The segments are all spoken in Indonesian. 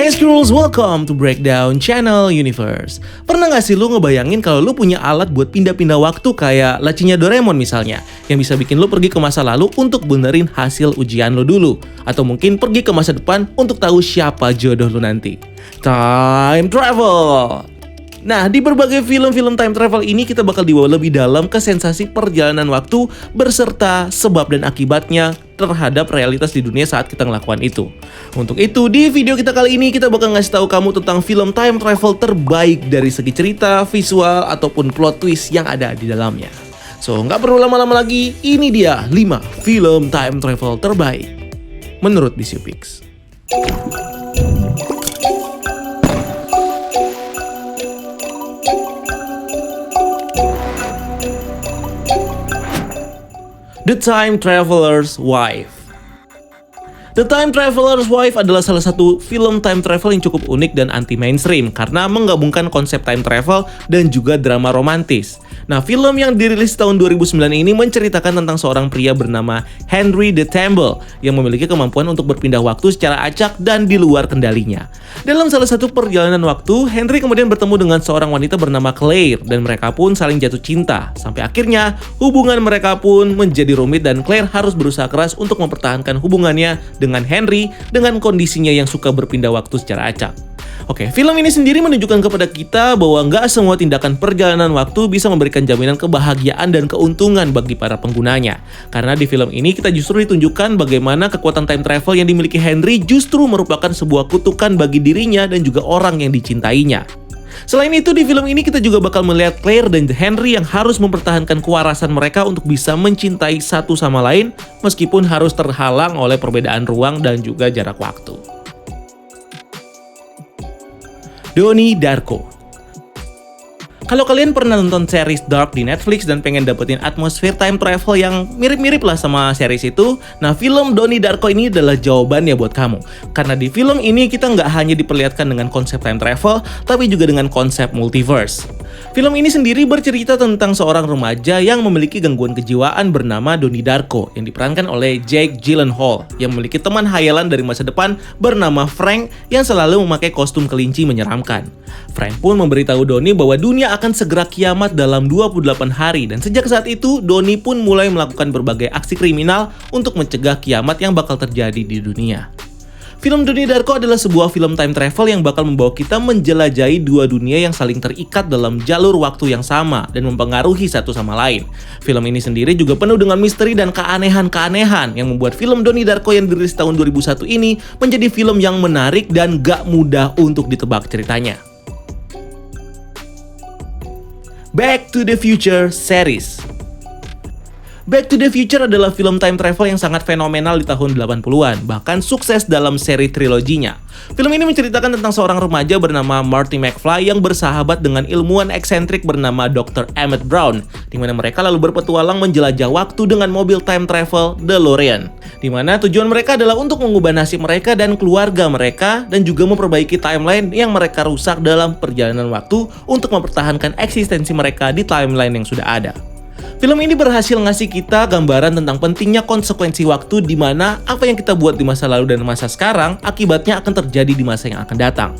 Hey Skrulls, welcome to Breakdown Channel Universe. Pernah gak sih lu ngebayangin kalau lu punya alat buat pindah-pindah waktu kayak lacinya Doraemon misalnya, yang bisa bikin lu pergi ke masa lalu untuk benerin hasil ujian lu dulu, atau mungkin pergi ke masa depan untuk tahu siapa jodoh lu nanti. Time travel. Nah, di berbagai film-film time travel ini kita bakal dibawa lebih dalam ke sensasi perjalanan waktu berserta sebab dan akibatnya terhadap realitas di dunia saat kita ngelakukan itu. Untuk itu, di video kita kali ini kita bakal ngasih tahu kamu tentang film time travel terbaik dari segi cerita, visual, ataupun plot twist yang ada di dalamnya. So, nggak perlu lama-lama lagi, ini dia 5 film time travel terbaik menurut DCPix. The Time Traveler's Wife. The Time Traveler's Wife adalah salah satu film time travel yang cukup unik dan anti-mainstream karena menggabungkan konsep time travel dan juga drama romantis. Nah, film yang dirilis tahun 2009 ini menceritakan tentang seorang pria bernama Henry de Temple yang memiliki kemampuan untuk berpindah waktu secara acak dan di luar kendalinya. Dalam salah satu perjalanan waktu, Henry kemudian bertemu dengan seorang wanita bernama Claire dan mereka pun saling jatuh cinta. Sampai akhirnya hubungan mereka pun menjadi rumit dan Claire harus berusaha keras untuk mempertahankan hubungannya dengan Henry dengan kondisinya yang suka berpindah waktu secara acak. Oke, film ini sendiri menunjukkan kepada kita bahwa nggak semua tindakan perjalanan waktu bisa memberikan jaminan kebahagiaan dan keuntungan bagi para penggunanya. Karena di film ini kita justru ditunjukkan bagaimana kekuatan time travel yang dimiliki Henry justru merupakan sebuah kutukan bagi dirinya dan juga orang yang dicintainya. Selain itu, di film ini kita juga bakal melihat Claire dan Henry yang harus mempertahankan kewarasan mereka untuk bisa mencintai satu sama lain meskipun harus terhalang oleh perbedaan ruang dan juga jarak waktu. Donnie Darko. Kalau kalian pernah nonton series Dark di Netflix dan pengen dapetin atmosfer time travel yang mirip-mirip lah sama series itu, nah film Donnie Darko ini adalah jawabannya buat kamu. Karena di film ini kita nggak hanya diperlihatkan dengan konsep time travel, tapi juga dengan konsep multiverse. Film ini sendiri bercerita tentang seorang remaja yang memiliki gangguan kejiwaan bernama Donnie Darko yang diperankan oleh Jake Gyllenhaal yang memiliki teman hayalan dari masa depan bernama Frank yang selalu memakai kostum kelinci menyeramkan. Frank pun memberitahu Donnie bahwa dunia akan segera kiamat dalam 28 hari dan sejak saat itu Donnie pun mulai melakukan berbagai aksi kriminal untuk mencegah kiamat yang bakal terjadi di dunia. Film Donnie Darko adalah sebuah film time travel yang bakal membawa kita menjelajahi dua dunia yang saling terikat dalam jalur waktu yang sama dan mempengaruhi satu sama lain. Film ini sendiri juga penuh dengan misteri dan keanehan-keanehan yang membuat film Donnie Darko yang dirilis tahun 2001 ini menjadi film yang menarik dan gak mudah untuk ditebak ceritanya. Back to the Future series. Back to the Future adalah film time travel yang sangat fenomenal di tahun 80-an, bahkan sukses dalam seri triloginya. Film ini menceritakan tentang seorang remaja bernama Marty McFly yang bersahabat dengan ilmuwan eksentrik bernama Dr. Emmett Brown, di mana mereka lalu berpetualang menjelajah waktu dengan mobil time travel DeLorean, di mana tujuan mereka adalah untuk mengubah nasib mereka dan keluarga mereka dan juga memperbaiki timeline yang mereka rusak dalam perjalanan waktu untuk mempertahankan eksistensi mereka di timeline yang sudah ada. Film ini berhasil ngasih kita gambaran tentang pentingnya konsekuensi waktu di mana apa yang kita buat di masa lalu dan masa sekarang akibatnya akan terjadi di masa yang akan datang.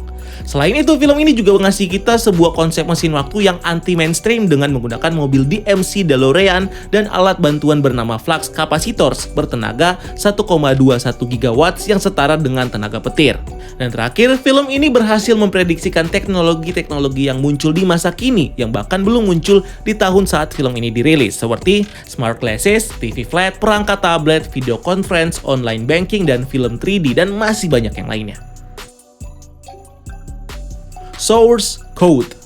Selain itu, film ini juga ngasih kita sebuah konsep mesin waktu yang anti-mainstream dengan menggunakan mobil DMC DeLorean dan alat bantuan bernama flux capacitors bertenaga 1,21 GW yang setara dengan tenaga petir. Dan terakhir, film ini berhasil memprediksikan teknologi-teknologi yang muncul di masa kini yang bahkan belum muncul di tahun saat film ini dirilis, seperti smart glasses, TV flat, perangkat tablet, video conference, online banking, dan film 3D, dan masih banyak yang lainnya. Source Code.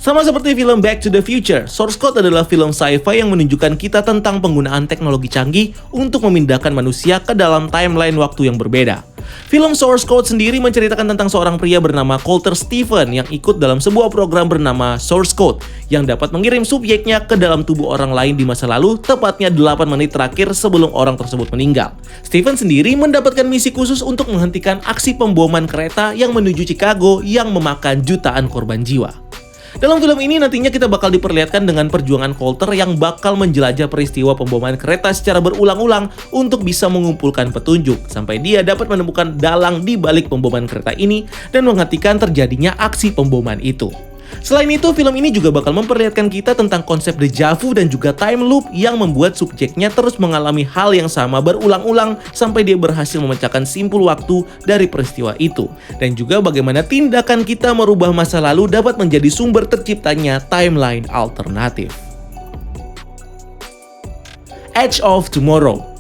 Sama seperti film Back to the Future, Source Code adalah film sci-fi yang menunjukkan kita tentang penggunaan teknologi canggih untuk memindahkan manusia ke dalam timeline waktu yang berbeda. Film Source Code sendiri menceritakan tentang seorang pria bernama Colter Stephen yang ikut dalam sebuah program bernama Source Code yang dapat mengirim subjeknya ke dalam tubuh orang lain di masa lalu tepatnya 8 menit terakhir sebelum orang tersebut meninggal. Stephen sendiri mendapatkan misi khusus untuk menghentikan aksi pemboman kereta yang menuju Chicago yang memakan jutaan korban jiwa. Dalam film ini nantinya kita bakal diperlihatkan dengan perjuangan Coulter yang bakal menjelajah peristiwa pemboman kereta secara berulang-ulang untuk bisa mengumpulkan petunjuk sampai dia dapat menemukan dalang di balik pemboman kereta ini dan menghentikan terjadinya aksi pemboman itu. Selain itu, film ini juga bakal memperlihatkan kita tentang konsep deja vu dan juga time loop yang membuat subjeknya terus mengalami hal yang sama berulang-ulang sampai dia berhasil memecahkan simpul waktu dari peristiwa itu. Dan juga bagaimana tindakan kita merubah masa lalu dapat menjadi sumber terciptanya timeline alternatif. Edge of Tomorrow.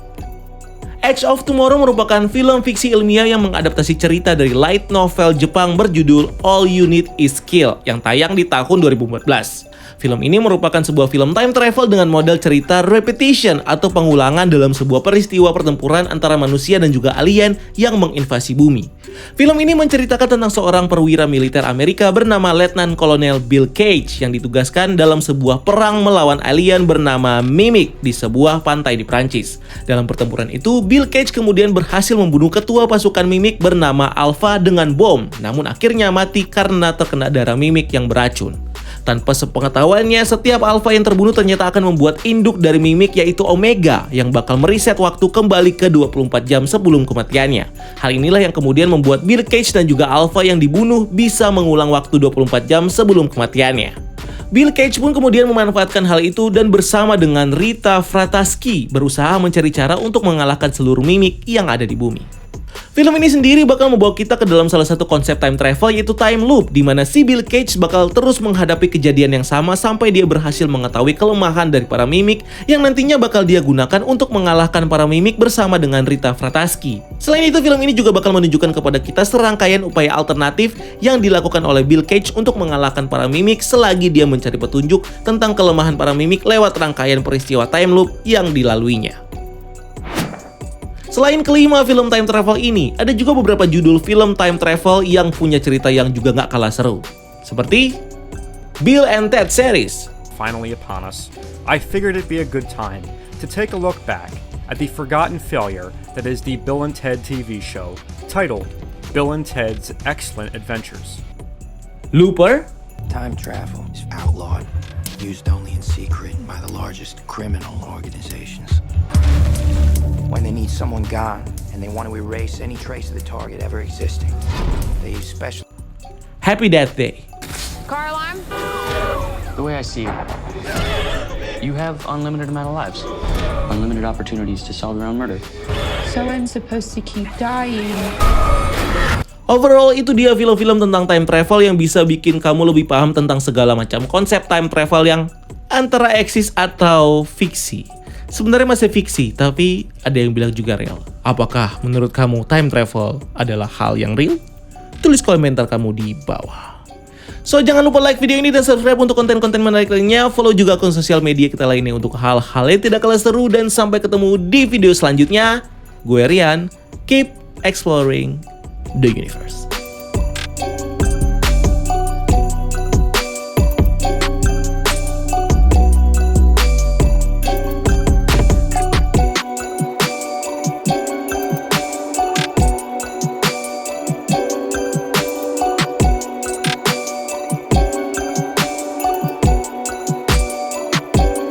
Edge of Tomorrow merupakan film fiksi ilmiah yang mengadaptasi cerita dari light novel Jepang berjudul All You Need Is Kill yang tayang di tahun 2014. Film ini merupakan sebuah film time travel dengan model cerita repetition atau pengulangan dalam sebuah peristiwa pertempuran antara manusia dan juga alien yang menginvasi bumi. Film ini menceritakan tentang seorang perwira militer Amerika bernama Letnan Kolonel Bill Cage yang ditugaskan dalam sebuah perang melawan alien bernama Mimic di sebuah pantai di Prancis. Dalam pertempuran itu, Bill Cage kemudian berhasil membunuh ketua pasukan Mimic bernama Alpha dengan bom, namun akhirnya mati karena terkena darah Mimic yang beracun. Tanpa sepengetahuannya, setiap alfa yang terbunuh ternyata akan membuat induk dari Mimic yaitu Omega yang bakal mereset waktu kembali ke 24 jam sebelum kematiannya. Hal inilah yang kemudian membuat Bill Cage dan juga alfa yang dibunuh bisa mengulang waktu 24 jam sebelum kematiannya. Bill Cage pun kemudian memanfaatkan hal itu dan bersama dengan Rita Frataski berusaha mencari cara untuk mengalahkan seluruh Mimic yang ada di bumi. Film ini sendiri bakal membawa kita ke dalam salah satu konsep time travel yaitu time loop, di mana si Bill Cage bakal terus menghadapi kejadian yang sama sampai dia berhasil mengetahui kelemahan dari para Mimic yang nantinya bakal dia gunakan untuk mengalahkan para Mimic bersama dengan Rita Frataski. Selain itu, film ini juga bakal menunjukkan kepada kita serangkaian upaya alternatif yang dilakukan oleh Bill Cage untuk mengalahkan para Mimic selagi dia mencari petunjuk tentang kelemahan para Mimic lewat rangkaian peristiwa time loop yang dilaluinya. Selain kelima film time travel ini, ada juga beberapa judul film time travel yang punya cerita yang juga nggak kalah seru. Seperti Bill and Ted series. Finally upon us, I figured it'd be a good time to take a look back at the forgotten failure that is the Bill and Ted TV show, titled Bill and Ted's Excellent Adventures. Looper. Time travel is outlawed, used only in secret by the largest criminal organizations. When they need someone gone, and they want to erase any trace of the target ever existing, they use special... Happy Death Day. Car alarm? The way I see it, you have unlimited amount of lives, unlimited opportunities to solve your own murder. So I'm supposed to keep dying. Overall, itu dia film-film tentang time travel yang bisa bikin kamu lebih paham tentang segala macam konsep time travel yang antara eksis atau fiksi. Sebenarnya masih fiksi, tapi ada yang bilang juga real. Apakah menurut kamu time travel adalah hal yang real? Tulis komentar kamu di bawah. So, jangan lupa like video ini dan subscribe untuk konten-konten menarik lainnya. Follow juga akun sosial media kita lainnya untuk hal-hal yang tidak kalah seru. Dan sampai ketemu di video selanjutnya. Gue Rian, keep exploring the universe.